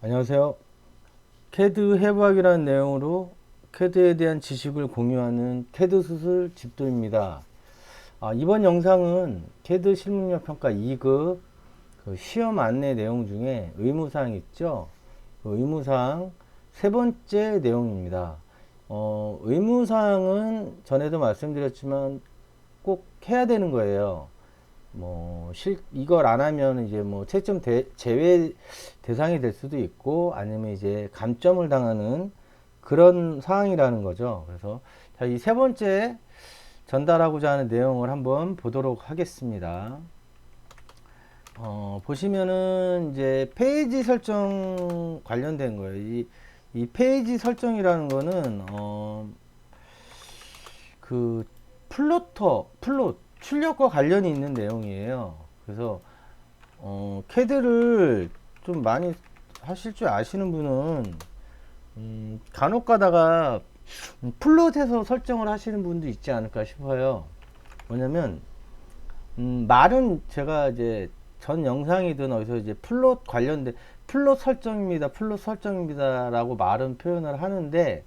안녕하세요. 캐드 해부학이라는 내용으로 캐드에 대한 지식을 공유하는 캐드 수술 집도입니다. 이번 영상은 캐드 실무능력 평가 2급 그 시험 안내 내용 중에 의무사항 있죠? 그 의무사항 세 번째 내용입니다. 의무사항은 전에도 말씀드렸지만 꼭 해야 되는 거예요. 이걸 안 하면 이제 채점 제외 대상이 될 수도 있고, 아니면 이제 감점을 당하는 그런 상황이라는 거죠. 그래서, 자, 이 세 번째 전달하고자 하는 내용을 한번 보도록 하겠습니다. 보시면은 이제 페이지 설정 관련된 거예요. 이 페이지 설정이라는 거는, 그 플롯 출력과 관련이 있는 내용이에요. 그래서 캐드를 좀 많이 하실 줄 아시는 분은 간혹 가다가 플롯에서 설정을 하시는 분도 있지 않을까 싶어요. 뭐냐면 말은 제가 이제 전 영상이든 어디서 이제 플롯 관련된 플롯 설정입니다라고 말은 표현을 하는데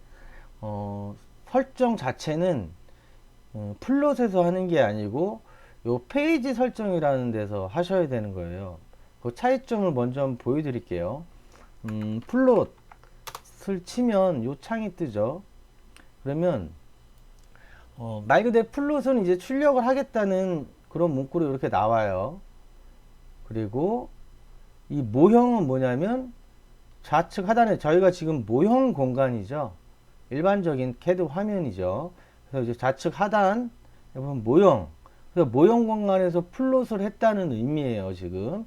설정 자체는 플롯에서 하는 게 아니고 요 페이지 설정이라는 데서 하셔야 되는 거예요. 그 차이점을 먼저 한번 보여드릴게요. 플롯을 치면 요 창이 뜨죠. 그러면 말 그대로 플롯은 이제 출력을 하겠다는 그런 문구로 이렇게 나와요. 그리고 이 모형은 뭐냐면 좌측 하단에 저희가 지금 모형 공간이죠. 일반적인 캐드 화면이죠. 그래서 이제 좌측 하단 보면 모형. 그래서 모형 공간에서 플롯을 했다는 의미예요. 지금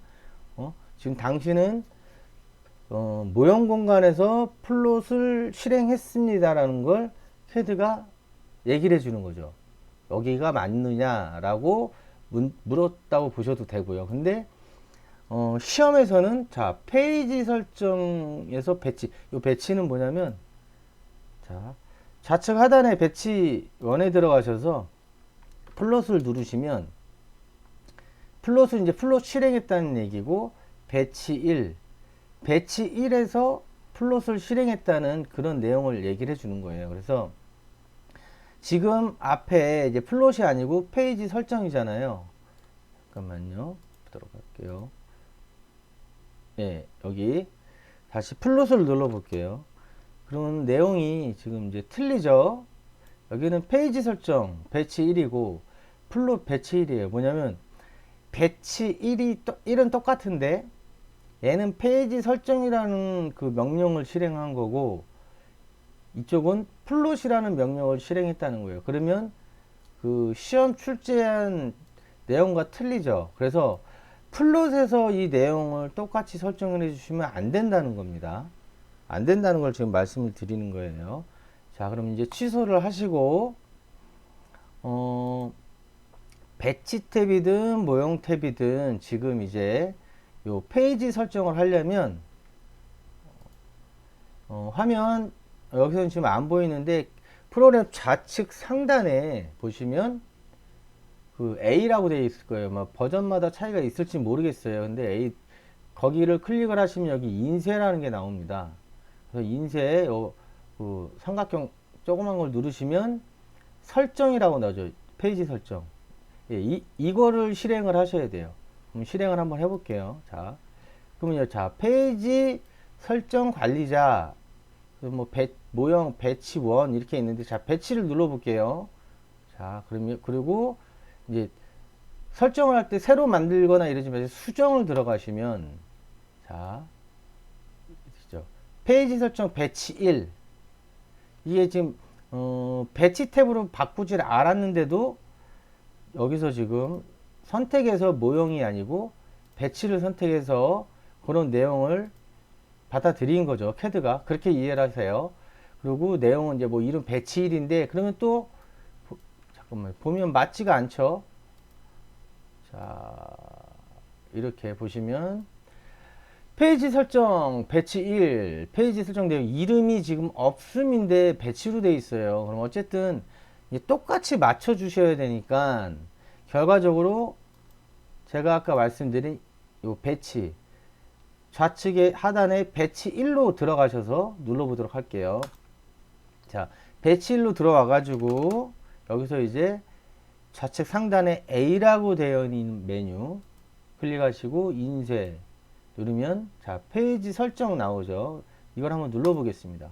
당신은 모형 공간에서 플롯을 실행했습니다라는 걸 캐드가 얘기를 해주는 거죠. 여기가 맞느냐라고 물었다고 보셔도 되고요. 근데 시험에서는 자 페이지 설정에서 배치. 이 배치는 뭐냐면 자 좌측 하단에 배치 1에 들어가셔서 플롯을 누르시면 플롯은 이제 플롯 실행했다는 얘기고 배치 1에서 플롯을 실행했다는 그런 내용을 얘기를 해주는 거예요. 그래서 지금 앞에 이제 플롯이 아니고 페이지 설정이잖아요. 잠깐만요. 보도록 할게요. 예, 여기 다시 플롯을 눌러 볼게요. 그러면 내용이 지금 이제 틀리죠. 여기는 페이지 설정 배치 1이고 플롯 배치 1이에요. 뭐냐면 배치 1은 똑같은데 얘는 페이지 설정이라는 그 명령을 실행한 거고 이쪽은 플롯이라는 명령을 실행했다는 거예요. 그러면 그 시험 출제한 내용과 틀리죠. 그래서 플롯에서 이 내용을 똑같이 설정을 해주시면 안 된다는 겁니다. 안 된다는 걸 지금 말씀을 드리는 거예요. 자, 그럼 이제 취소를 하시고 배치 탭이든 모형 탭이든 지금 이제 요 페이지 설정을 하려면 화면 여기서는 지금 안 보이는데 프로그램 좌측 상단에 보시면 그 A라고 되어 있을 거예요. 버전마다 차이가 있을지 모르겠어요. 근데 거기를 클릭을 하시면 여기 인쇄라는 게 나옵니다. 그래서 인쇄 그 삼각형 조그만 걸 누르시면 설정이라고 나오죠. 페이지 설정. 예, 이거를 실행을 하셔야 돼요. 그럼 실행을 한번 해볼게요. 자, 그러면요, 자, 페이지 설정 관리자, 모형 배치 1 이렇게 있는데, 자, 배치를 눌러볼게요. 자, 그리고 이제 설정을 할 때 새로 만들거나 이러지 마시고 수정을 들어가시면, 자, 페이지 설정 배치 1. 이게 지금, 배치 탭으로 바꾸질 않았는데도 여기서 지금 선택해서 모형이 아니고 배치를 선택해서 그런 내용을 받아들인 거죠. 캐드가. 그렇게 이해를 하세요. 그리고 내용은 이제 이름 배치 1인데 그러면 또 잠깐만 보면 맞지가 않죠. 자, 이렇게 보시면 페이지 설정 배치 1 페이지 설정 내용 이름이 지금 없음인데 배치로 돼 있어요. 그럼 어쨌든 똑같이 맞춰 주셔야 되니까 결과적으로 제가 아까 말씀드린 요 배치 좌측에 하단에 배치 1로 들어가셔서 눌러보도록 할게요. 자, 배치 1로 들어와 가지고 여기서 이제 좌측 상단에 A라고 되어 있는 메뉴 클릭하시고 인쇄 누르면 자, 페이지 설정 나오죠. 이걸 한번 눌러 보겠습니다.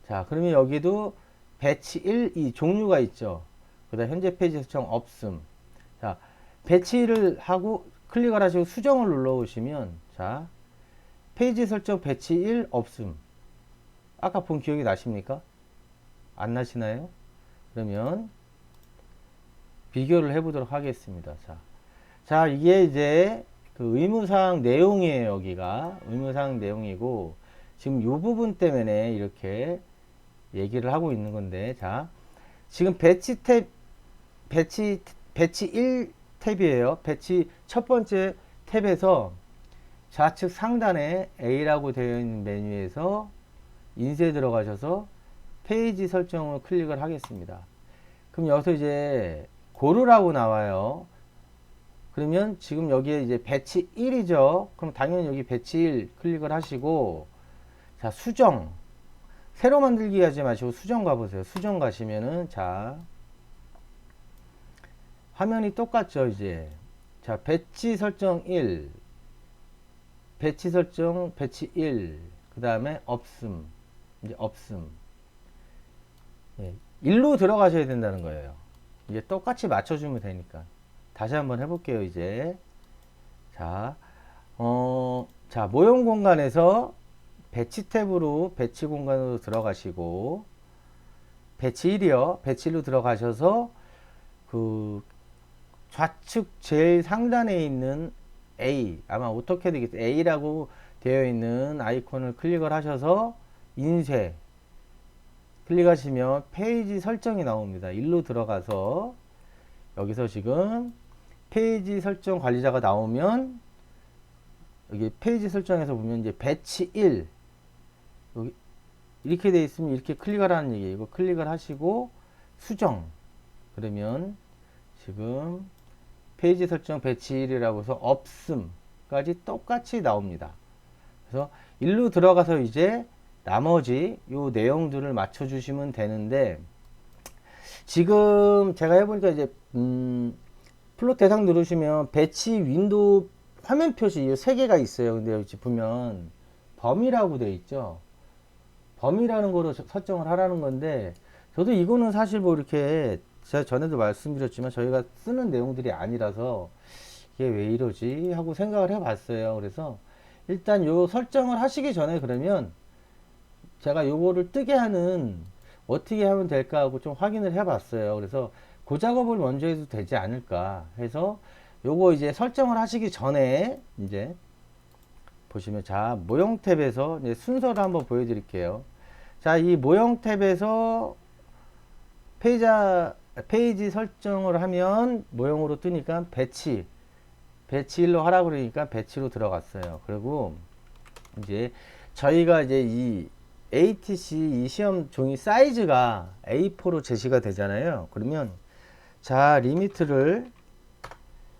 자, 그러면 여기도 배치 1, 이 종류가 있죠. 그 다음 현재 페이지 설정 없음. 자, 배치를 하고 클릭을 하시고 수정을 눌러 보시면 자, 페이지 설정 배치 1 없음. 아까 본 기억이 나십니까? 안 나시나요? 그러면 비교를 해 보도록 하겠습니다. 자, 이게 이제 그 의무사항 내용이에요. 여기가 의무사항 내용이고 지금 이 부분 때문에 이렇게 얘기를 하고 있는 건데, 자, 지금 배치 1 탭이에요. 배치 첫 번째 탭에서 좌측 상단에 A라고 되어 있는 메뉴에서 인쇄 들어가셔서 페이지 설정을 클릭을 하겠습니다. 그럼 여기서 이제 고르라고 나와요. 그러면 지금 여기에 이제 배치 1이죠. 그럼 당연히 여기 배치 1 클릭을 하시고, 자, 수정. 새로 만들기 하지 마시고 수정 가보세요. 수정 가시면은, 자, 화면이 똑같죠, 이제. 자, 배치 설정 1. 배치 설정 배치 1. 그 다음에 없음. 이제 없음. 예, 1로 들어가셔야 된다는 거예요. 이제 똑같이 맞춰주면 되니까. 다시 한번 해볼게요, 이제. 자, 자, 모형 공간에서 배치 탭으로 배치 공간으로 들어가시고, 배치 1이요. 배치 1로 들어가셔서, 그, 좌측 제일 상단에 있는 A, 아마 오토캐드겠죠. A라고 되어 있는 아이콘을 클릭을 하셔서, 인쇄. 클릭하시면 페이지 설정이 나옵니다. 1로 들어가서, 여기서 지금 페이지 설정 관리자가 나오면 여기 페이지 설정에서 보면 이제 배치 1 여기 이렇게 되어 있으면 이렇게 클릭하라는 얘기예요. 이거 클릭을 하시고 수정 그러면 지금 페이지 설정 배치 1이라고 해서 없음까지 똑같이 나옵니다. 그래서 1로 들어가서 이제 나머지 요 내용들을 맞춰 주시면 되는데, 지금 제가 해보니까 이제 플롯 대상 누르시면 배치 윈도우 화면 표시 이 세 개가 있어요. 근데 여기 보면 범위라고 되어 있죠. 범위라는 거로 설정을 하라는 건데, 저도 이거는 사실 뭐 이렇게 제가 전에도 말씀드렸지만 저희가 쓰는 내용들이 아니라서 이게 왜 이러지 하고 생각을 해봤어요. 그래서 일단 요 설정을 하시기 전에 그러면 제가 요거를 뜨게 하는 어떻게 하면 될까 하고 좀 확인을 해 봤어요. 그래서 그 작업을 먼저 해도 되지 않을까 해서 요거 이제 설정을 하시기 전에 이제 보시면 자, 모형 탭에서 이제 순서를 한번 보여 드릴게요. 자, 이 모형 탭에서 페이지 설정을 하면 모형으로 뜨니까 배치 1로 하라고 그러니까 배치로 들어갔어요. 그리고 이제 저희가 이제 이 ATC 이 시험 종이 사이즈가 A4로 제시가 되잖아요. 그러면 자, 리미트를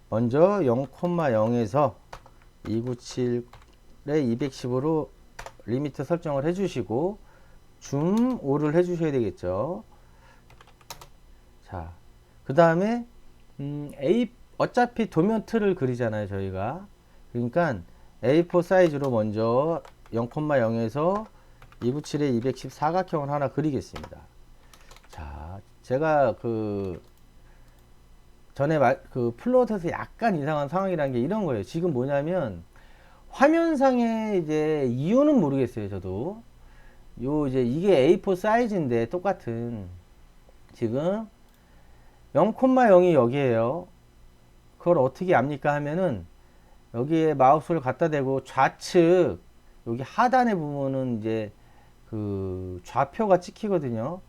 먼저 0,0에서 297에 210으로 리미트 설정을 해주시고 줌 5를 해주셔야 되겠죠. 자, 그 다음에 어차피 도면 틀을 그리잖아요, 저희가. 그러니까 A4 사이즈로 먼저 0,0에서 297에 210 사각형을 하나 그리겠습니다. 자, 제가 전에 플롯에서 약간 이상한 상황이라는 게 이런 거예요. 지금 뭐냐면 화면상에 이제 이유는 모르겠어요, 저도. 이제 이게 A4 사이즈인데 똑같은 지금 0,0이 여기에요. 그걸 어떻게 압니까 하면은 여기에 마우스를 갖다 대고 좌측 여기 하단에 보면은 이제 좌표가 찍히거든요.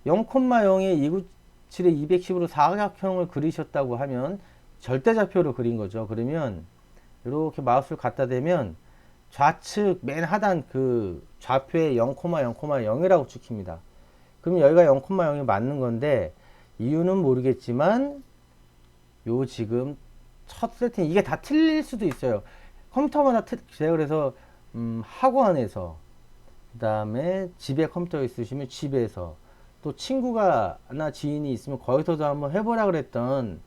0,0에 297에 210으로 사각형을 그리셨다고 하면 절대좌표로 그린 거죠. 그러면 이렇게 마우스를 갖다 대면 좌측 맨 하단 좌표에 0,0,0이라고 찍힙니다. 그럼 여기가 0,0이 맞는 건데 이유는 모르겠지만 요 지금 첫 세팅 이게 다 틀릴 수도 있어요. 컴퓨터마다 제가 그래서 학원에서, 그 다음에 집에 컴퓨터 있으시면 집에서, 또 친구가나 지인이 있으면 거기서도 한번 해보라 그랬던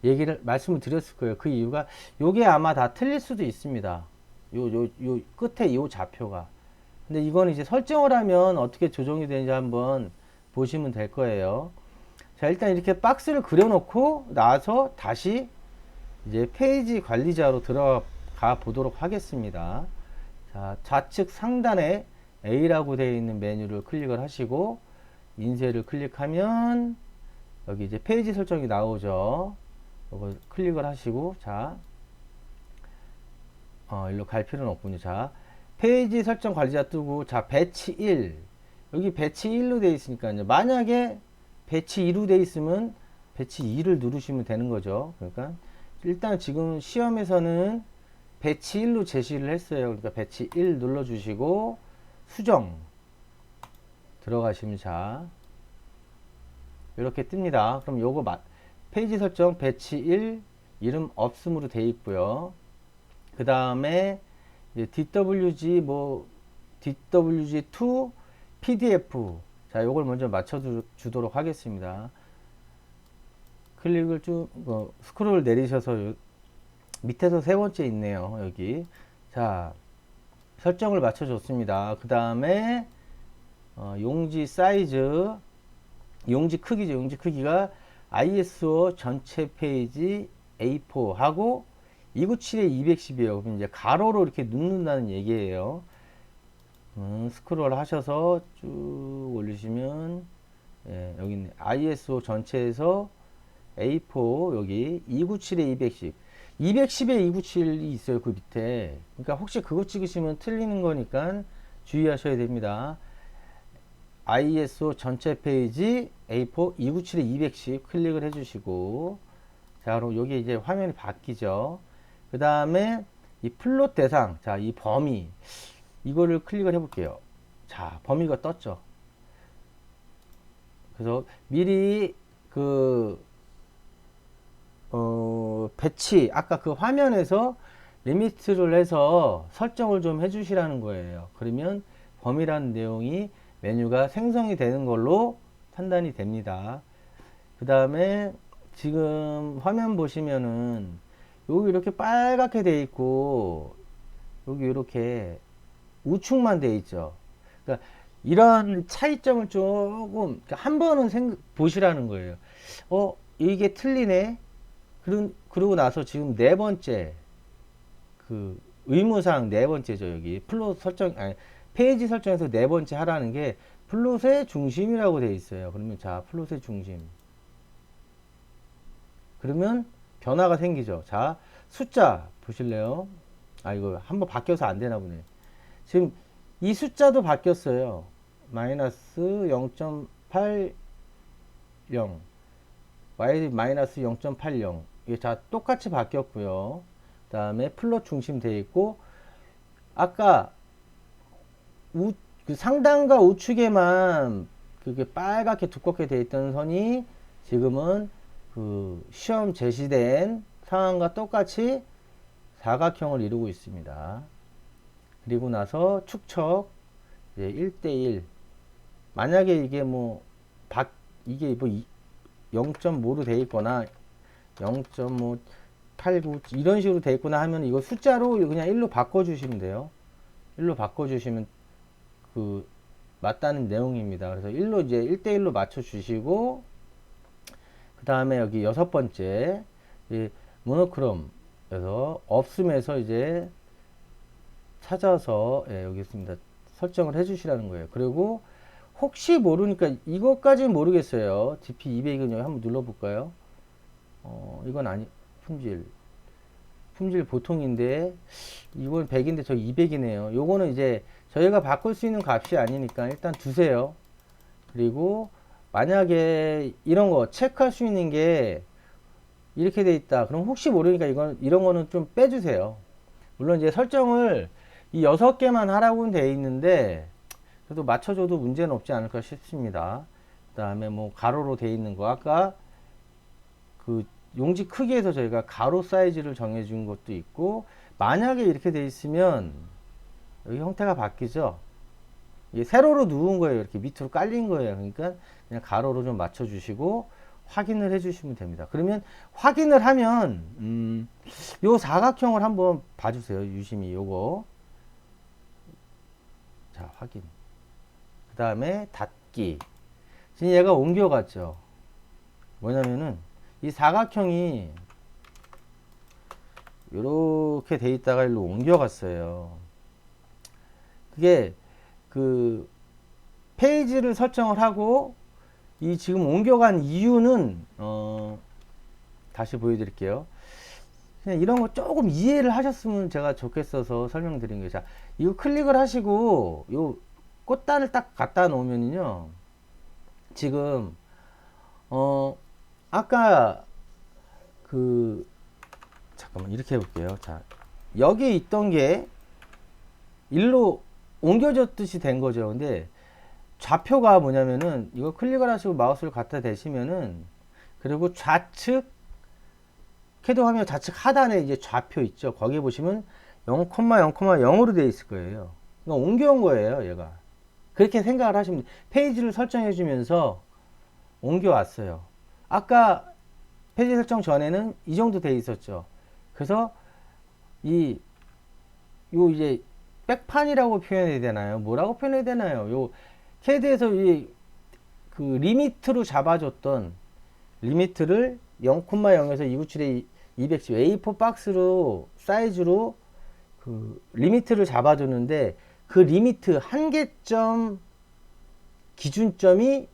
얘기를 말씀을 드렸을 거예요. 그 이유가 요게 아마 다 틀릴 수도 있습니다. 요 끝에 요 좌표가. 근데 이건 이제 설정을 하면 어떻게 조정이 되는지 한번 보시면 될 거예요. 자, 일단 이렇게 박스를 그려놓고 나서 다시 이제 페이지 관리자로 들어가 보도록 하겠습니다. 자, 좌측 상단에 A라고 되어 있는 메뉴를 클릭을 하시고 인쇄를 클릭하면 여기 이제 페이지 설정이 나오죠. 이걸 클릭을 하시고, 자, 일로 갈 필요는 없군요. 자, 페이지 설정 관리자 뜨고, 자, 배치 1. 여기 배치 1로 되어 있으니까요. 만약에 배치 2로 되어 있으면 배치 2를 누르시면 되는 거죠. 그러니까 일단 지금 시험에서는 배치 1로 제시를 했어요. 그러니까 배치 1 눌러주시고 수정 들어가시면, 자, 이렇게 뜹니다. 그럼 요거 페이지 설정 배치 1 이름 없음으로 되어 있고요. 그 다음에 DWG DWG2 PDF, 자, 요걸 먼저 맞춰 주도록 하겠습니다. 클릭을 쭉 스크롤 내리셔서 밑에서 세 번째 있네요. 여기. 자, 설정을 맞춰 줬습니다. 그 다음에 용지 사이즈, 용지 크기죠. 용지 크기가 ISO 전체 페이지 A4 하고 297에 210이에요. 그럼 이제 가로로 이렇게 눕는다는 얘기예요. 스크롤 하셔서 쭉 올리시면, 예, 여기 있네. ISO 전체에서 A4 여기 297에 210. 210에 297이 있어요. 그 밑에. 그러니까 혹시 그거 찍으시면 틀리는 거니까 주의하셔야 됩니다. ISO 전체 페이지 A4 297에 210 클릭을 해주시고, 자, 그럼 여기 이제 화면이 바뀌죠. 그 다음에 이 플롯 대상, 자, 이 범위, 이거를 클릭을 해볼게요. 자, 범위가 떴죠. 그래서 미리 배치, 아까 그 화면에서 리미트를 해서 설정을 좀 해주시라는 거예요. 그러면 범위라는 내용이 메뉴가 생성이 되는 걸로 판단이 됩니다. 그 다음에 지금 화면 보시면은 여기 이렇게 빨갛게 돼 있고 여기 이렇게 우측만 돼 있죠. 그러니까 이런 차이점을 조금 한 번은 보시라는 거예요. 이게 틀리네. 그러고 나서 지금 네 번째 그 의무사항 네 번째죠. 여기 플롯 설정, 아니, 페이지 설정에서 네 번째 하라는 게 플롯의 중심이라고 돼 있어요. 그러면 자, 플롯의 중심. 그러면 변화가 생기죠. 자, 숫자 보실래요? 아, 이거 한번 바뀌어서 안 되나 보네. 지금 이 숫자도 바뀌었어요. 마이너스 0.80, y 마이너스 0.80. 이게 자, 똑같이 바뀌었고요. 그 다음에 플롯 중심 되어 있고, 아까 그 상단과 우측에만 그게 빨갛게 두껍게 되어 있던 선이 지금은 그 시험 제시된 상황과 똑같이 사각형을 이루고 있습니다. 그리고 나서 축척 이제 1대1. 만약에 이게 이게 0.5로 되어 있거나 0.589 이런 식으로 되어 있거나 하면 이거 숫자로 그냥 1로 바꿔 주시면 돼요. 1로 바꿔 주시면 그 맞다는 내용입니다. 그래서 1로 이제 1대1로 맞춰 주시고, 그 다음에 여기 여섯 번째 모노크롬에서 없음에서 이제 찾아서, 예, 여기 있습니다. 설정을 해 주시라는 거예요. 그리고 혹시 모르니까 이것까지는 모르겠어요. DP200은 여기 한번 눌러볼까요? 이건 아니, 품질 보통인데 이건 100인데 저 200이네요. 요거는 이제 저희가 바꿀 수 있는 값이 아니니까 일단 두세요. 그리고 만약에 이런 거 체크할 수 있는 게 이렇게 돼 있다. 그럼 혹시 모르니까 이런 거는 좀 빼주세요. 물론 이제 설정을 이 6개만 하라고는 돼 있는데 그래도 맞춰줘도 문제는 없지 않을까 싶습니다. 그 다음에 뭐 가로로 돼 있는 거, 아까 그 용지 크기에서 저희가 가로 사이즈를 정해 준 것도 있고, 만약에 이렇게 돼 있으면 여기 형태가 바뀌죠. 이게 세로로 누운 거예요. 이렇게 밑으로 깔린 거예요. 그러니까 그냥 가로로 좀 맞춰 주시고 확인을 해 주시면 됩니다. 그러면 확인을 하면 요 사각형을 한번 봐주세요. 유심히 요거. 자, 확인. 그 다음에 닫기. 지금 얘가 옮겨갔죠. 뭐냐면은 이 사각형이 이렇게 돼 있다가 일로 옮겨갔어요. 그게 그 페이지를 설정을 하고 이 지금 옮겨간 이유는 다시 보여드릴게요. 그냥 이런 거 조금 이해를 하셨으면 제가 좋겠어서 설명드린 거예요. 자, 이거 클릭을 하시고 요 꽃단을 딱 갖다 놓으면요, 지금 아까 그 잠깐만 이렇게 해볼게요. 자, 여기 있던 게 일로 옮겨졌듯이 된 거죠. 근데 좌표가 뭐냐면은 이거 클릭을 하시고 마우스를 갖다 대시면은, 그리고 좌측 캐드 화면 좌측 하단에 이제 좌표 있죠. 거기 보시면 0,0,0으로 되어 있을 거예요. 그러니까 옮겨온 거예요, 얘가. 그렇게 생각을 하시면 돼요. 페이지를 설정해 주면서 옮겨왔어요. 아까 페이지 설정 전에는 이 정도 돼 있었죠. 그래서 요 이제 백판이라고 표현해야 되나요? 뭐라고 표현해야 되나요? 요 캐드에서 그 리미트로 잡아줬던 리미트를 0,0에서 297에 210 A4 박스로 사이즈로 그 리미트를 잡아줬는데, 그 리미트 한계점 기준점이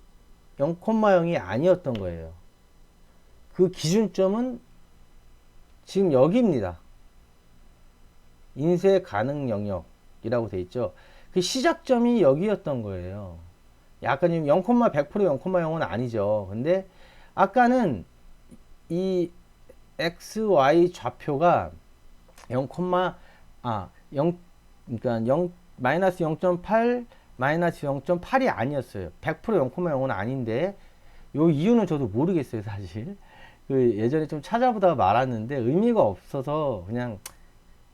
0,0이 아니었던 거예요. 그 기준점은 지금 여기입니다. 인쇄 가능 영역이라고 돼 있죠. 그 시작점이 여기였던 거예요. 약간 지금 0,100% 0,0은 아니죠. 근데 아까는 이 XY 좌표가 0, 0, 그러니까 마이너스 0.8, 마이너스 0.8이 아니었어요. 100% 0,0은 아닌데, 요 이유는 저도 모르겠어요, 사실. 그 예전에 좀 찾아보다가 말았는데 의미가 없어서 그냥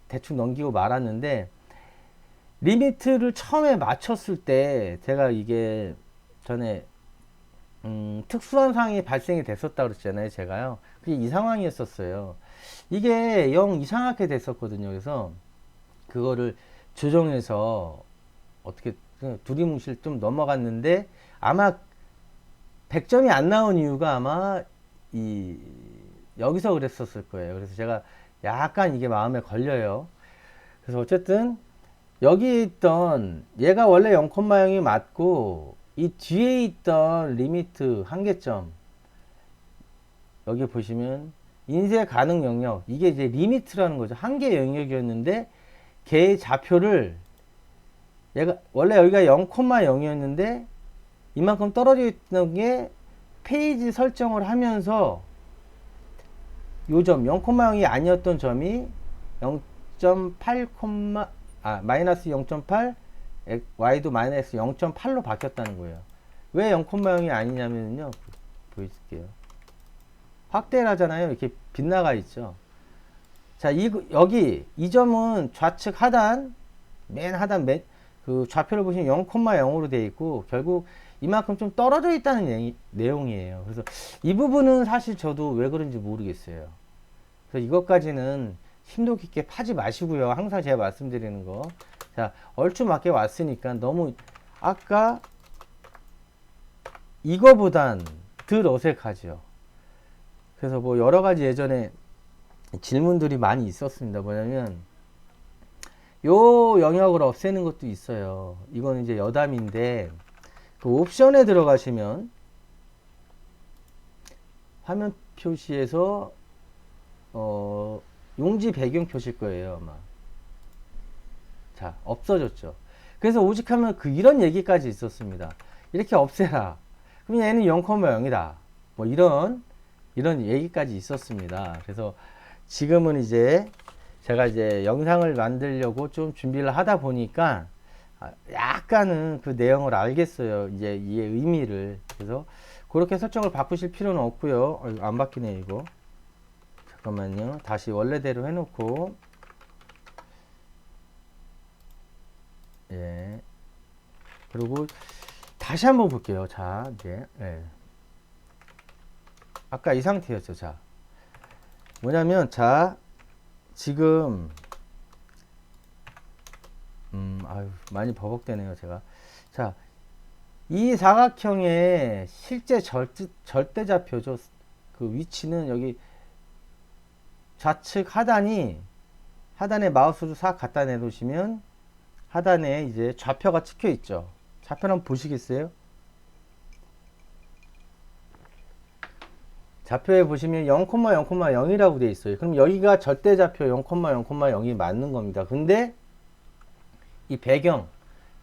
대충 넘기고 말았는데, 리미트를 처음에 맞췄을 때 제가 이게 전에 특수한 상황이 발생이 됐었다 그랬잖아요, 제가요. 그게 이 상황이었었어요. 이게 영 이상하게 됐었거든요. 그래서 그거를 조정해서 어떻게 두리뭉실 좀 넘어갔는데, 아마 100점이 안 나온 이유가 아마 여기서 그랬었을 거예요. 그래서 제가 약간 이게 마음에 걸려요. 그래서 어쨌든 여기 있던 얘가 원래 0,0이 맞고, 이 뒤에 있던 리미트 한계점, 여기 보시면 인쇄 가능 영역, 이게 이제 리미트라는 거죠. 한계 영역이었는데 걔의 좌표를, 얘가 원래 여기가 0,0이었는데 이만큼 떨어져 있던 게 페이지 설정을 하면서 요 점 0,0이 아니었던 점이 0.8, 마이너스 0.8, y도 마이너스 0.8로 바뀌었다는 거예요. 왜 0,0이 아니냐면요, 보여줄게요. 확대를 하잖아요. 이렇게 빗나가 있죠. 자, 여기 이 점은 좌측 하단, 맨 하단 그 좌표를 보시면 0,0으로 되어 있고, 결국 이만큼 좀 떨어져 있다는 내용이에요. 그래서 이 부분은 사실 저도 왜 그런지 모르겠어요. 그래서 이것까지는 심도 깊게 파지 마시고요. 항상 제가 말씀드리는 거. 자, 얼추 맞게 왔으니까 너무 아까 이거보단 덜 어색하죠. 그래서 뭐 여러 가지 예전에 질문들이 많이 있었습니다. 뭐냐면 요 영역을 없애는 것도 있어요. 이건 이제 여담인데, 그 옵션에 들어가시면 화면 표시에서 용지 배경 표시일 거예요, 아마. 자, 없어졌죠. 그래서 오직하면 이런 얘기까지 있었습니다. 이렇게 없애라. 그럼 얘는 0,0이다. 뭐 이런 얘기까지 있었습니다. 그래서 지금은 이제 제가 이제 영상을 만들려고 좀 준비를 하다 보니까 약간은 그 내용을 알겠어요. 이제 이 의미를. 그래서 그렇게 설정을 바꾸실 필요는 없고요. 안 바뀌네, 이거. 잠깐만요. 다시 원래대로 해놓고, 그리고 다시 한번 볼게요. 자, 이제, 예. 아까 이 상태였죠. 자, 뭐냐면, 자, 지금, 아유, 많이 버벅대네요, 제가. 자, 이 사각형의 실제 절대좌표죠. 그 위치는 여기 좌측 하단에 마우스로 싹 갖다 내놓으시면 하단에 이제 좌표가 찍혀 있죠. 좌표를 한번 보시겠어요? 좌표에 보시면 0,0,0이라고 되어 있어요. 그럼 여기가 절대좌표 0,0,0이 맞는 겁니다. 근데 이 배경,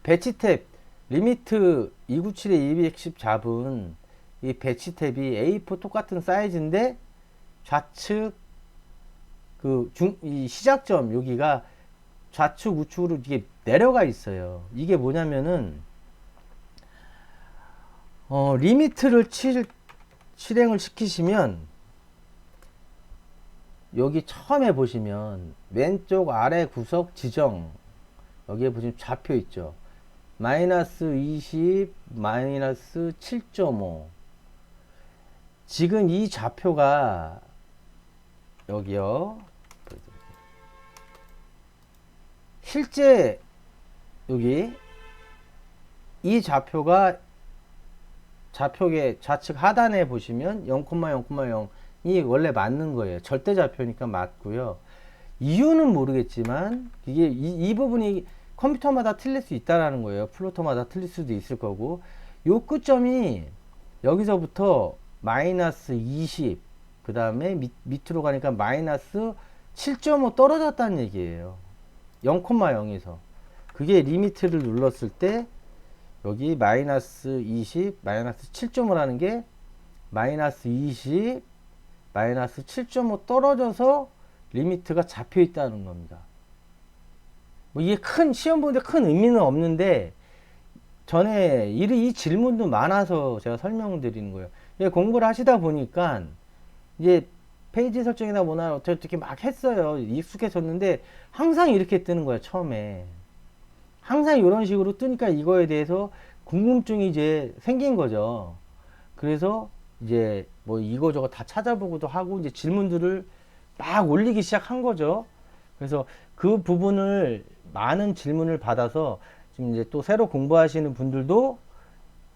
배치 탭, 리미트 297에 210 잡은 이 배치 탭이 A4 똑같은 사이즈인데 좌측 이 시작점 여기가 좌측 우측으로 이게 내려가 있어요. 이게 뭐냐면은 리미트를 실행을 시키시면 여기 처음에 보시면 왼쪽 아래 구석 지정 여기에 보시면 좌표 있죠. 마이너스 20, 마이너스 7.5. 지금 이 좌표가 여기요. 실제 여기 이 좌표가 좌표의 좌측 하단에 보시면 0,0,0이 원래 맞는 거예요. 절대 좌표니까 맞고요. 이유는 모르겠지만 이게 이 부분이 컴퓨터마다 틀릴 수 있다라는 거예요. 플로터마다 틀릴 수도 있을 거고 요 끝점이 여기서부터 마이너스 20 그 다음에 밑으로 가니까 마이너스 7.5 떨어졌다는 얘기예요. 0,0에서 그게 리미트를 눌렀을 때 여기 마이너스 20 마이너스 7.5라는 게 마이너스 20 마이너스 7.5 떨어져서 리미트가 잡혀 있다는 겁니다. 뭐 이게 시험 보는데 큰 의미는 없는데 전에 이 질문도 많아서 제가 설명을 드리는 거예요. 공부를 하시다 보니까 이제 페이지 설정이나 뭐나 어떻게 막 했어요. 익숙해졌는데 항상 이렇게 뜨는 거예요. 처음에 항상 이런 식으로 뜨니까 이거에 대해서 궁금증이 이제 생긴 거죠. 그래서 이제 뭐 이거저거 다 찾아보고도 하고 이제 질문들을 막 올리기 시작한 거죠. 그래서 그 부분을 많은 질문을 받아서 지금 이제 또 새로 공부하시는 분들도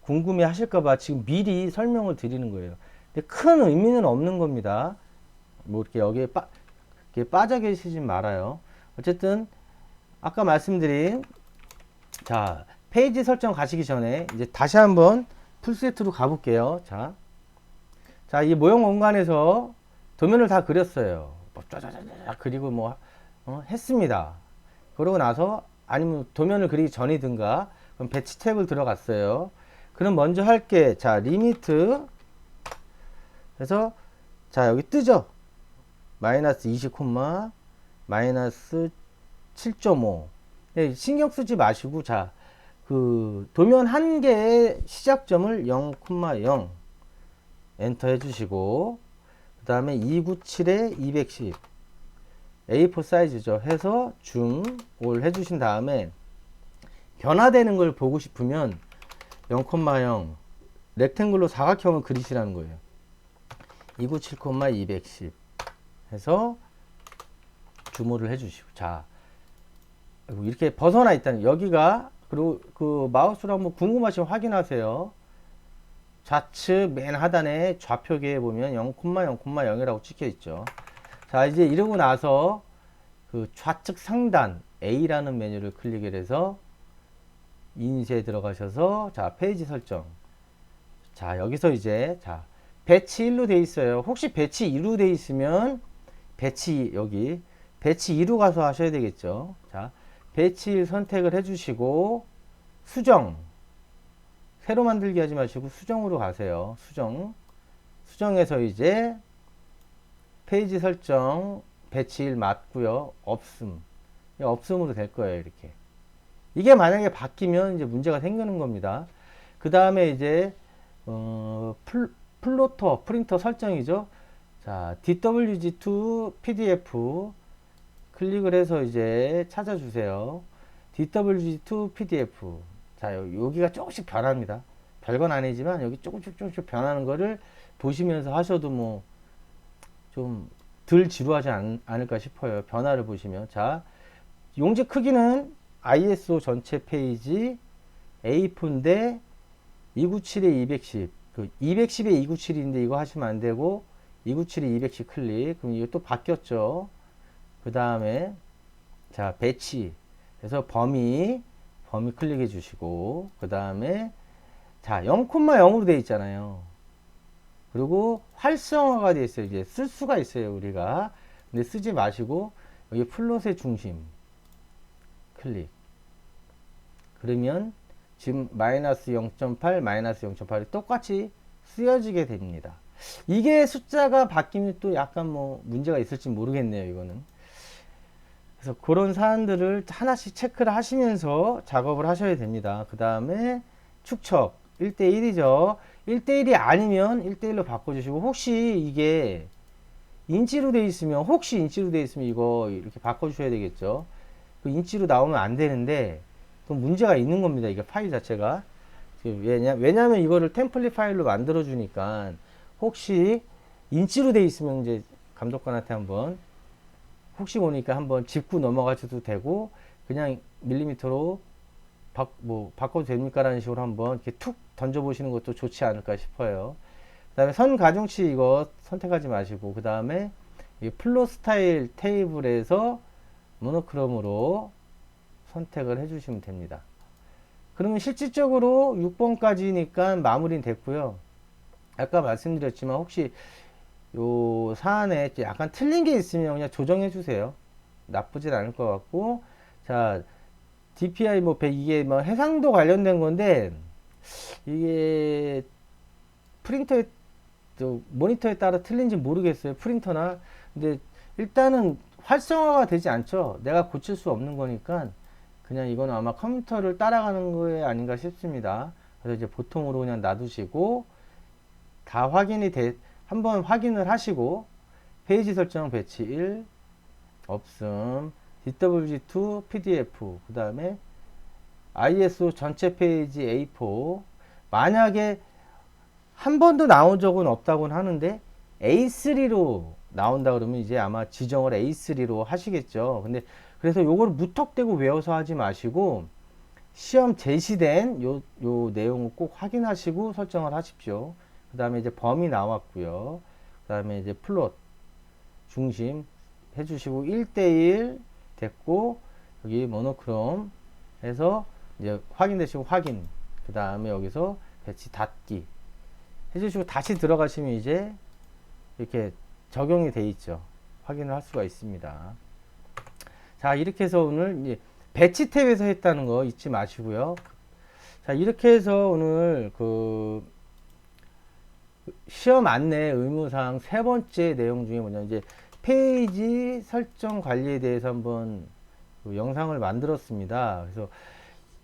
궁금해 하실까봐 지금 미리 설명을 드리는 거예요. 근데 큰 의미는 없는 겁니다. 뭐 이렇게 여기에 빠져 계시지 말아요. 어쨌든 아까 말씀드린 자 페이지 설정 가시기 전에 이제 다시 한번 풀세트로 가볼게요. 자, 이 모형 공간에서 도면을 다 그렸어요. 짜자자자 그리고 뭐 했습니다. 그러고 나서 아니면 도면을 그리기 전이든가 그럼 배치 탭을 들어갔어요. 그럼 먼저 할게 자 리미트 그래서 자 여기 뜨죠. 마이너스 20, 마이너스 7.5 신경 쓰지 마시고 자 그 도면 한 개의 시작점을 0,0 엔터 해주시고 그 다음에 297에 210 A4 사이즈죠 해서 줌 올 해주신 다음에 변화되는 걸 보고 싶으면 0,0 렉탱글로 사각형을 그리시라는 거예요. 297, 210 해서 줌을 해주시고 자 이렇게 벗어나 있다는 여기가 그리고 그 마우스로 한번 궁금하시면 확인하세요. 좌측 맨 하단에 좌표계에 보면 0,0,0이라고 찍혀 있죠. 자 이제 이러고 나서 그 좌측 상단 A라는 메뉴를 클릭을 해서 인쇄에 들어가셔서 자 페이지 설정 자 여기서 이제 자 배치 1로 돼 있어요. 혹시 배치 2로 돼 있으면 여기 배치 2로 가서 하셔야 되겠죠. 자 배치 1 선택을 해주시고 수정 새로 만들기 하지 마시고 수정으로 가세요. 수정에서 이제 페이지 설정 배치 1 맞고요. 없음으로 될 거예요. 이렇게 이게 만약에 바뀌면 이제 문제가 생기는 겁니다. 그 다음에 이제 프린터 설정이죠. 자 DWG2 PDF 클릭을 해서 이제 찾아주세요. DWG2 PDF 자, 여기가 조금씩 변합니다. 별건 아니지만 여기 조금씩 변하는 거를 보시면서 하셔도 뭐 좀 덜 지루하지 않을까 싶어요. 변화를 보시면. 자, 용지 크기는 ISO 전체 페이지 A4인데 297에 210. 그 210에 297인데 이거 하시면 안 되고 297에 210 클릭. 그럼 이거 또 바뀌었죠. 그 다음에 자, 배치. 그래서 범위 클릭해 주시고 그 다음에 자, 0,0으로 되어 있잖아요. 그리고 활성화가 되어 있어요. 이제 쓸 수가 있어요, 우리가. 근데 쓰지 마시고 여기 플롯의 중심 클릭. 그러면 지금 마이너스 0.8, 마이너스 0.8이 똑같이 쓰여지게 됩니다. 이게 숫자가 바뀌면 또 약간 뭐 문제가 있을지 모르겠네요, 이거는. 그래서 그런 사안들을 하나씩 체크를 하시면서 작업을 하셔야 됩니다. 그 다음에 축척 1대1이죠. 1대1이 아니면 1대1로 바꿔주시고, 혹시 이게 인치로 돼 있으면, 이거 이렇게 바꿔주셔야 되겠죠. 그 인치로 나오면 안 되는데 또 문제가 있는 겁니다. 이게 파일 자체가. 왜냐면 이거를 템플릿 파일로 만들어 주니까 혹시 인치로 돼 있으면 이제 감독관한테 한번 혹시 보니까 한번 짚고 넘어가셔도 되고, 그냥 밀리미터로 바꿔도 됩니까? 라는 식으로 한번 이렇게 툭 던져보시는 것도 좋지 않을까 싶어요. 그 다음에 선 가중치 이거 선택하지 마시고, 그 다음에 이 플롯 스타일 테이블에서 모노크롬으로 선택을 해주시면 됩니다. 그러면 실질적으로 6번까지니까 마무리는 됐고요. 아까 말씀드렸지만 혹시 요 사안에 약간 틀린 게 있으면 그냥 조정해 주세요. 나쁘진 않을 것 같고, 자, DPI 이게 뭐 해상도 관련된 건데, 이게 프린터에, 모니터에 따라 틀린지 모르겠어요. 프린터나. 근데 일단은 활성화가 되지 않죠. 내가 고칠 수 없는 거니까 그냥 이거는 아마 컴퓨터를 따라가는 거에 아닌가 싶습니다. 그래서 이제 보통으로 그냥 놔두시고, 다 한번 확인을 하시고, 페이지 설정 배치 1 없음, DWG2 PDF, 그 다음에 ISO 전체 페이지 A4. 만약에 한 번도 나온 적은 없다고는 하는데 A3로 나온다 그러면 이제 아마 지정을 A3로 하시겠죠. 근데 그래서 요걸 무턱대고 외워서 하지 마시고 시험 제시된 요 내용을 꼭 확인하시고 설정을 하십시오. 그 다음에 이제 범위 나왔고요. 그 다음에 이제 플롯 중심 해주시고 1대1 됐고, 여기 모노크롬 해서 이제 확인되시고 확인. 그 다음에 여기서 배치 닫기 해주시고 다시 들어가시면 이제 이렇게 적용이 돼 있죠. 확인을 할 수가 있습니다. 자, 이렇게 해서 오늘 이제 배치 탭에서 했다는 거 잊지 마시고요. 자, 이렇게 해서 오늘 그 시험 안내 의무사항 세 번째 내용 중에 뭐냐, 이제 페이지 설정 관리에 대해서 한번 그 영상을 만들었습니다. 그래서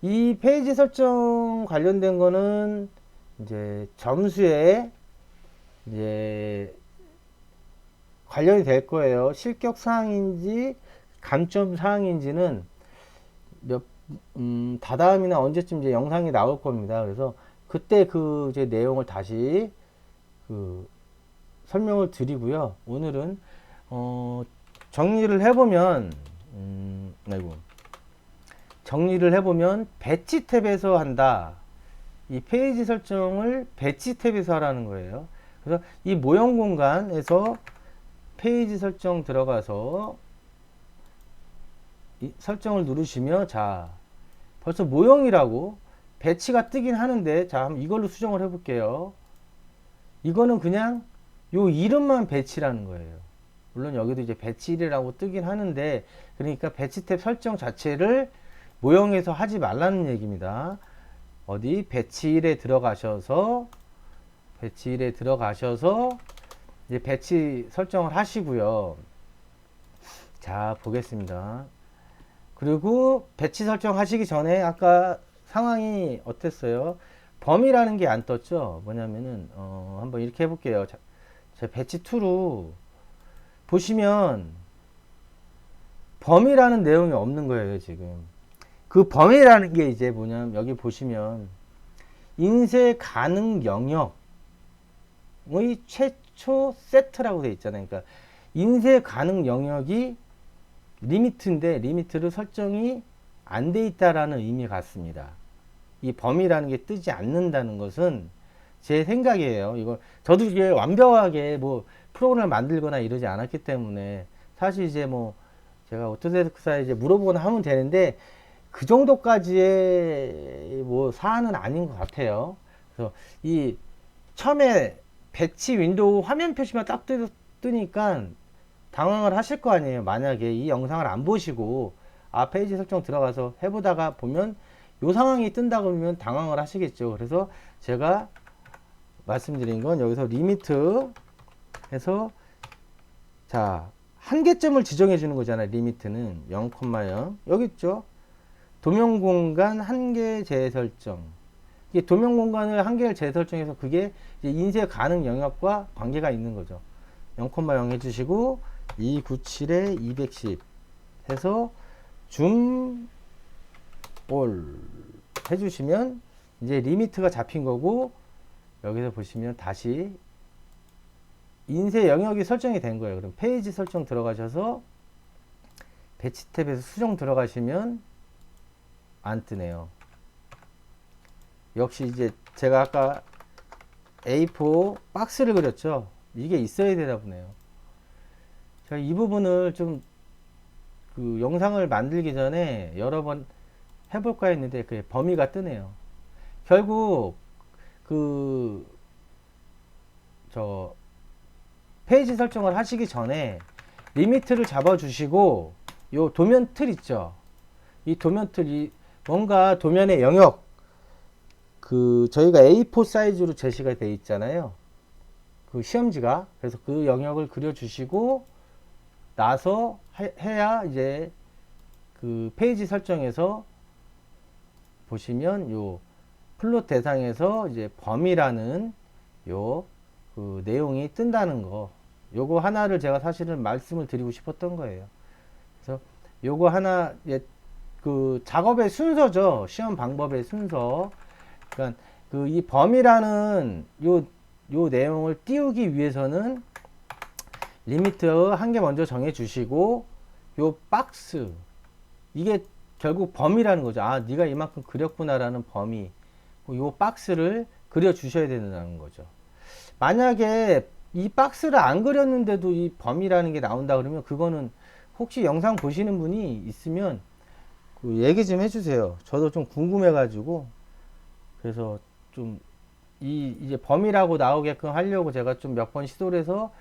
이 페이지 설정 관련된 거는 이제 점수에 이제 관련이 될 거예요. 실격 사항인지 감점 사항인지는 다다음이나 언제쯤 이제 영상이 나올 겁니다. 그래서 그때 그 이제 내용을 다시 그 설명을 드리고요. 오늘은 정리를 해보면 정리를 해보면 배치 탭에서 한다. 이 페이지 설정을 배치 탭에서 하라는 거예요. 그래서 이 모형 공간에서 페이지 설정 들어가서 이 설정을 누르시면, 자, 벌써 모형이라고 배치가 뜨긴 하는데, 자, 한번 이걸로 수정을 해볼게요. 이거는 그냥 요 이름만 배치라는 거예요. 물론 여기도 이제 배치 1이라고 뜨긴 하는데, 그러니까 배치 탭 설정 자체를 모형에서 하지 말라는 얘기입니다. 어디 배치 1에 들어가셔서 이제 배치 설정을 하시고요. 자, 보겠습니다. 그리고 배치 설정 하시기 전에 아까 상황이 어땠어요? 범위라는 게 안 떴죠? 뭐냐면은 한번 이렇게 해볼게요. 자, 배치 2로 보시면 범위라는 내용이 없는 거예요, 지금. 그 범위라는 게 이제 뭐냐면 여기 보시면 인쇄 가능 영역의 최초 세트라고 되어 있잖아요. 그러니까 인쇄 가능 영역이 리미트인데 리미트를 설정이 안 돼 있다라는 의미 같습니다. 이 범위라는 게 뜨지 않는다는 것은 제 생각이에요. 이거 저도 이게 완벽하게 뭐 프로그램을 만들거나 이러지 않았기 때문에 사실 이제 뭐 제가 오토데스크사에 이제 물어보거나 하면 되는데 그 정도까지의 뭐 사안은 아닌 것 같아요. 그래서 이 처음에 배치 윈도우 화면 표시만 딱 뜨니까 당황을 하실 거 아니에요. 만약에 이 영상을 안 보시고 페이지 설정 들어가서 해보다가 보면 이 상황이 뜬다 그러면 당황을 하시겠죠. 그래서 제가 말씀드린 건 여기서 리미트 해서 자 한계점을 지정해 주는 거잖아요. 리미트는 0,0 여기 있죠. 도면 공간 한계 재설정. 이게 도면 공간을 한계를 재설정해서 그게 이제 인쇄 가능 영역과 관계가 있는 거죠. 0,0 해주시고 297에 210 해서 줌 올 해주시면 이제 리미트가 잡힌 거고 여기서 보시면 다시 인쇄 영역이 설정이 된 거예요. 그럼 페이지 설정 들어가셔서 배치 탭에서 수정 들어가시면 안 뜨네요. 역시 이제 제가 아까 A4 박스를 그렸죠. 이게 있어야 되나 보네요. 제가 이 부분을 좀 그 영상을 만들기 전에 여러 번 해볼까 했는데 그 범위가 뜨네요. 결국 그 저 페이지 설정을 하시기 전에 리미트를 잡아 주시고 요 도면 틀 있죠. 이 도면 틀이 뭔가 도면의 영역 그 저희가 A4 사이즈로 제시가 되어 있잖아요. 그 시험지가. 그래서 그 영역을 그려 주시고 나서 해야 이제 그 페이지 설정에서 보시면 요 플롯 대상에서 이제 범위라는 요 그 내용이 뜬다는 거. 요거 하나를 제가 사실은 말씀을 드리고 싶었던 거예요. 그래서 요거 하나 그 작업의 순서죠. 시험 방법의 순서. 그러니까 그 이 범위라는 요 내용을 띄우기 위해서는 리미트 한 개 먼저 정해 주시고 요 박스 이게 결국 범위라는 거죠. 네가 이만큼 그렸구나라는 범위. 요 박스를 그려 주셔야 된다는 거죠. 만약에 이 박스를 안 그렸는데도 이 범위라는 게 나온다 그러면 그거는 혹시 영상 보시는 분이 있으면 그 얘기 좀 해주세요. 저도 좀 궁금해 가지고 그래서 좀 이제 범위라고 나오게끔 하려고 제가 좀 몇 번 시도를 해서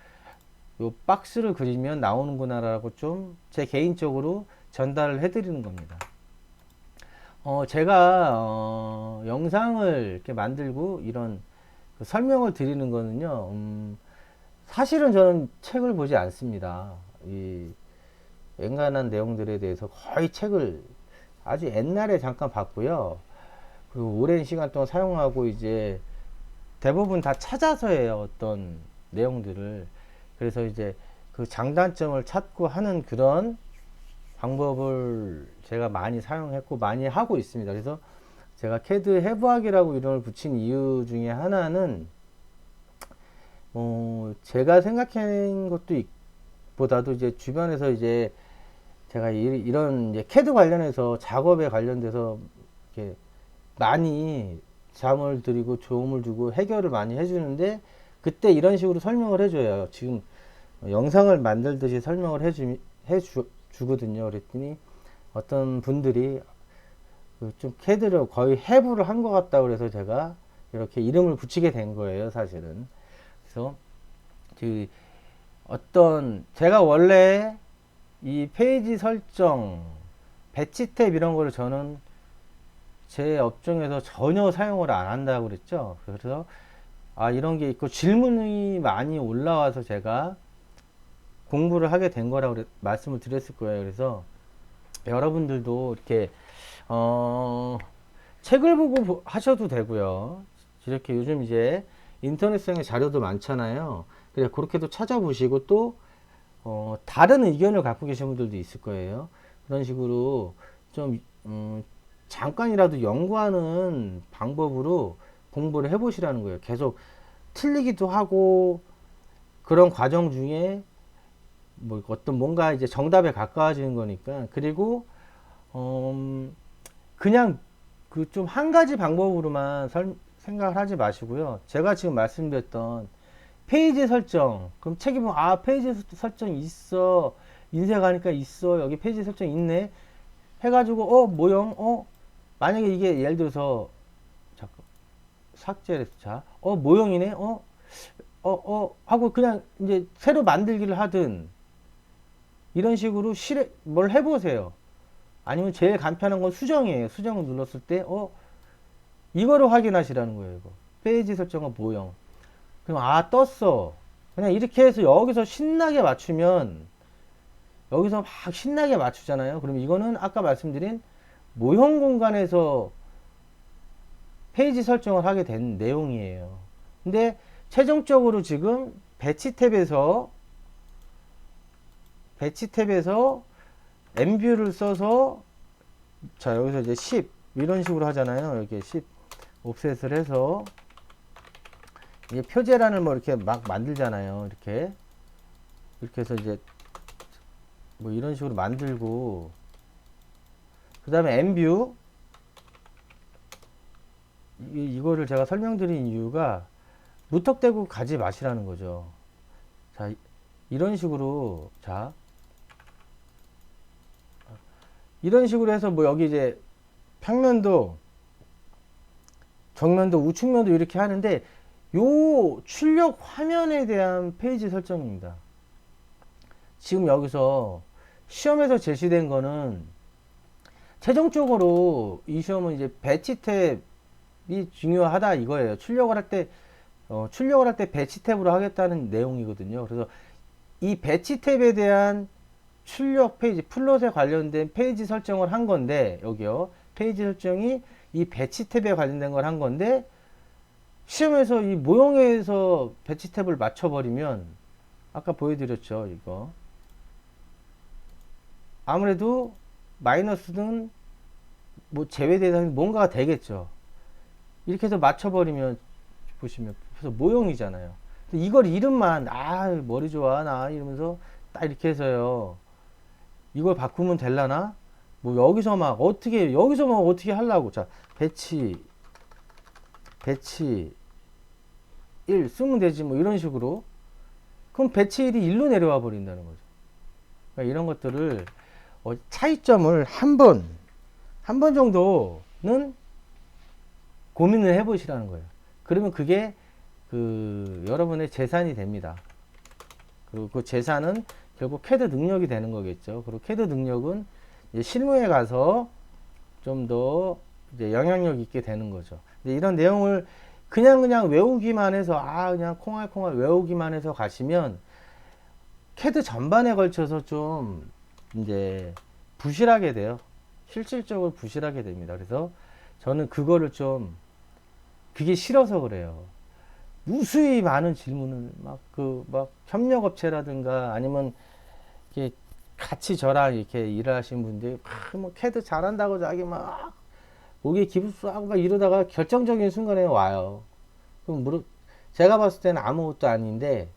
요 박스를 그리면 나오는구나라고 좀 제 개인적으로 전달을 해드리는 겁니다. 제가 영상을 이렇게 만들고 이런 그 설명을 드리는 거는요. 사실은 저는 책을 보지 않습니다. 이 엔간한 내용들에 대해서 거의 책을 아주 옛날에 잠깐 봤고요. 그리고 오랜 시간 동안 사용하고 이제 대부분 다 찾아서 해요. 어떤 내용들을. 그래서 이제 그 장단점을 찾고 하는 그런 방법을 제가 많이 사용했고 많이 하고 있습니다. 그래서 제가 캐드 해부학이라고 이름을 붙인 이유 중에 하나는 제가 생각한 것도 보다도 이제 주변에서 이제 제가 이런 이제 캐드 관련해서 작업에 관련돼서 이렇게 많이 잠을 드리고 도움을 주고 해결을 많이 해주는데 그때 이런 식으로 설명을 해줘요. 지금 영상을 만들듯이 설명을 해주거든요. 그랬더니 어떤 분들이 좀 캐드를 거의 해부를 한 것 같다 그래서 제가 이렇게 이름을 붙이게 된 거예요. 사실은. 그래서 그 어떤 제가 원래 이 페이지 설정, 배치 탭 이런 거를 저는 제 업종에서 전혀 사용을 안 한다고 그랬죠. 그래서 이런 게 있고 질문이 많이 올라와서 제가 공부를 하게 된 거라고 말씀을 드렸을 거예요. 그래서 여러분들도 이렇게 책을 보고 하셔도 되고요. 이렇게 요즘 이제 인터넷상의 자료도 많잖아요. 그래 그렇게도 찾아보시고 또 다른 의견을 갖고 계신 분들도 있을 거예요. 그런 식으로 좀 잠깐이라도 연구하는 방법으로 공부를 해보시라는 거예요. 계속 틀리기도 하고 그런 과정 중에 뭐 어떤 뭔가 이제 정답에 가까워지는 거니까. 그리고 그냥 그 좀 한 가지 방법으로만 생각을 하지 마시고요. 제가 지금 말씀드렸던 페이지 설정. 그럼 책이 보면 아 페이지 설정 있어. 인쇄가니까 있어. 여기 페이지 설정 있네. 해가지고 모형 만약에 이게 예를 들어서 잠깐 삭제를 자 모형이네. 하고 그냥 이제 새로 만들기를 하든 이런 식으로 뭘 해보세요. 아니면 제일 간편한 건 수정이에요. 수정을 눌렀을 때 이거를 확인하시라는 거예요. 이거 페이지 설정과 모형. 그럼 떴어. 그냥 이렇게 해서 여기서 신나게 맞추면 여기서 막 신나게 맞추잖아요. 그럼 이거는 아까 말씀드린 모형 공간에서 페이지 설정을 하게 된 내용이에요. 근데 최종적으로 지금 배치 탭에서 엠뷰를 써서 자 여기서 이제 10 이런 식으로 하잖아요. 이렇게 10 옵셋을 해서 이게 표제란을 뭐 이렇게 막 만들잖아요. 이렇게 해서 이제 뭐 이런 식으로 만들고 그 다음에 엠뷰 이거를 제가 설명드린 이유가 무턱대고 가지 마시라는 거죠. 자 이런 식으로 이런 식으로 해서 뭐 여기 이제 평면도 정면도 우측면도 이렇게 하는데 요 출력 화면에 대한 페이지 설정입니다. 지금 여기서 시험에서 제시된 거는 최종적으로 이 시험은 이제 배치 탭이 중요하다 이거예요. 출력을 할 때 배치 탭으로 하겠다는 내용이거든요. 그래서 이 배치 탭에 대한 출력 페이지 플롯에 관련된 페이지 설정을 한 건데 여기요. 페이지 설정이 이 배치 탭에 관련된 걸 한 건데 시험에서 이 모형에서 배치 탭을 맞춰버리면 아까 보여드렸죠. 이거 아무래도 마이너스는 뭐 제외 대상이 뭔가가 되겠죠. 이렇게 해서 맞춰버리면 보시면 그래서 모형이잖아요. 이걸 이름만 머리 좋아 나 이러면서 딱 이렇게 해서요. 이걸 바꾸면 될라나? 뭐 여기서만 어떻게 하려고. 자 배치 1 쓰면 되지 뭐 이런 식으로. 그럼 배치 1이 1로 내려와 버린다는 거죠. 그러니까 이런 것들을 차이점을 한 번 정도는 고민을 해 보시라는 거예요. 그러면 그게 여러분의 재산이 됩니다. 그리고 그 재산은 결국 캐드 능력이 되는 거겠죠. 그리고 캐드 능력은 이제 실무에 가서 좀 더 이제 영향력 있게 되는 거죠. 근데 이런 내용을 그냥 외우기만 해서 그냥 콩알콩알 외우기만 해서 가시면 캐드 전반에 걸쳐서 좀 이제 부실하게 돼요. 실질적으로 부실하게 됩니다. 그래서 저는 그거를 좀 그게 싫어서 그래요. 무수히 많은 질문을 막 협력업체라든가 아니면 이렇게 같이 저랑 이렇게 일을 하시는 분들이 뭐 캐드 잘한다고 자기 막 목에 기부스하고 막 이러다가 결정적인 순간에 와요. 그럼 제가 봤을 때는 아무것도 아닌데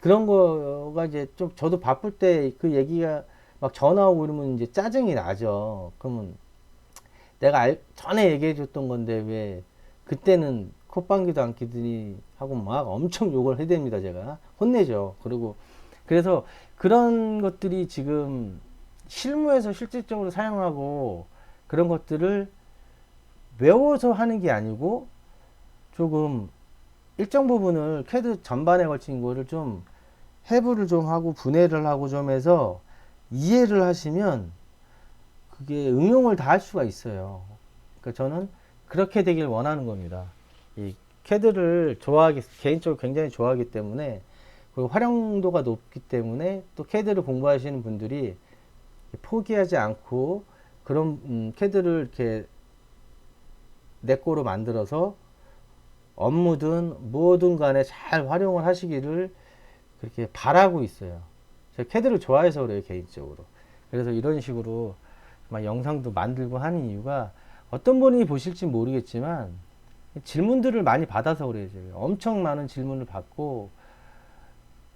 그런 거가 이제 좀 저도 바쁠 때 그 얘기가 막 전화 오고 이러면 이제 짜증이 나죠. 그러면 내가 전에 얘기해 줬던 건데 왜 그때는 콧방귀도 안 끼더니 하고 막 엄청 욕을 해댑니다. 제가 혼내죠. 그래서 그런 것들이 지금 실무에서 실질적으로 사용하고 그런 것들을 외워서 하는 게 아니고 조금 일정 부분을 캐드 전반에 걸친 거를 좀 해부를 좀 하고 분해를 하고 좀 해서 이해를 하시면 그게 응용을 다 할 수가 있어요. 그러니까 저는 그렇게 되길 원하는 겁니다. 이 캐드를 개인적으로 굉장히 좋아하기 때문에 그리고 활용도가 높기 때문에 또 캐드를 공부하시는 분들이 포기하지 않고 그런 캐드를 이렇게 내 거로 만들어서 업무든 뭐든 간에 잘 활용을 하시기를 그렇게 바라고 있어요. 제가 캐드를 좋아해서 그래요, 개인적으로. 그래서 이런 식으로 막 영상도 만들고 하는 이유가 어떤 분이 보실지 모르겠지만 질문들을 많이 받아서 그래요. 제가 엄청 많은 질문을 받고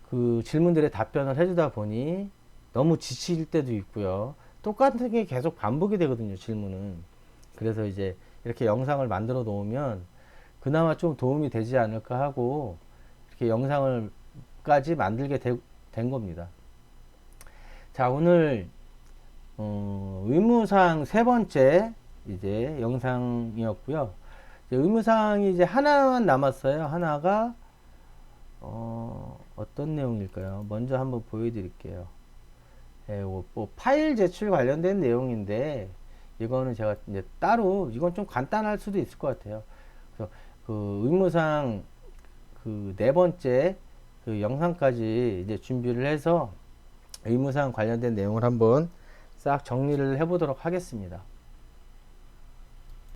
그 질문들에 답변을 해주다 보니 너무 지칠 때도 있고요. 똑같은 게 계속 반복이 되거든요, 질문은. 그래서 이제 이렇게 영상을 만들어 놓으면 그나마 좀 도움이 되지 않을까 하고 이렇게 영상을까지 만들게 된 겁니다. 자, 오늘 의무사항 세 번째 이제 영상이었고요. 이제 의무사항이 이제 하나만 남았어요. 하나가 어떤 내용일까요? 먼저 한번 보여드릴게요. 예, 뭐 파일 제출 관련된 내용인데 이거는 제가 이제 따로 이건 좀 간단할 수도 있을 것 같아요. 그래서 그 의무사항 그 네 번째 그 영상까지 이제 준비를 해서 의무사항 관련된 내용을 한번 싹 정리를 해보도록 하겠습니다.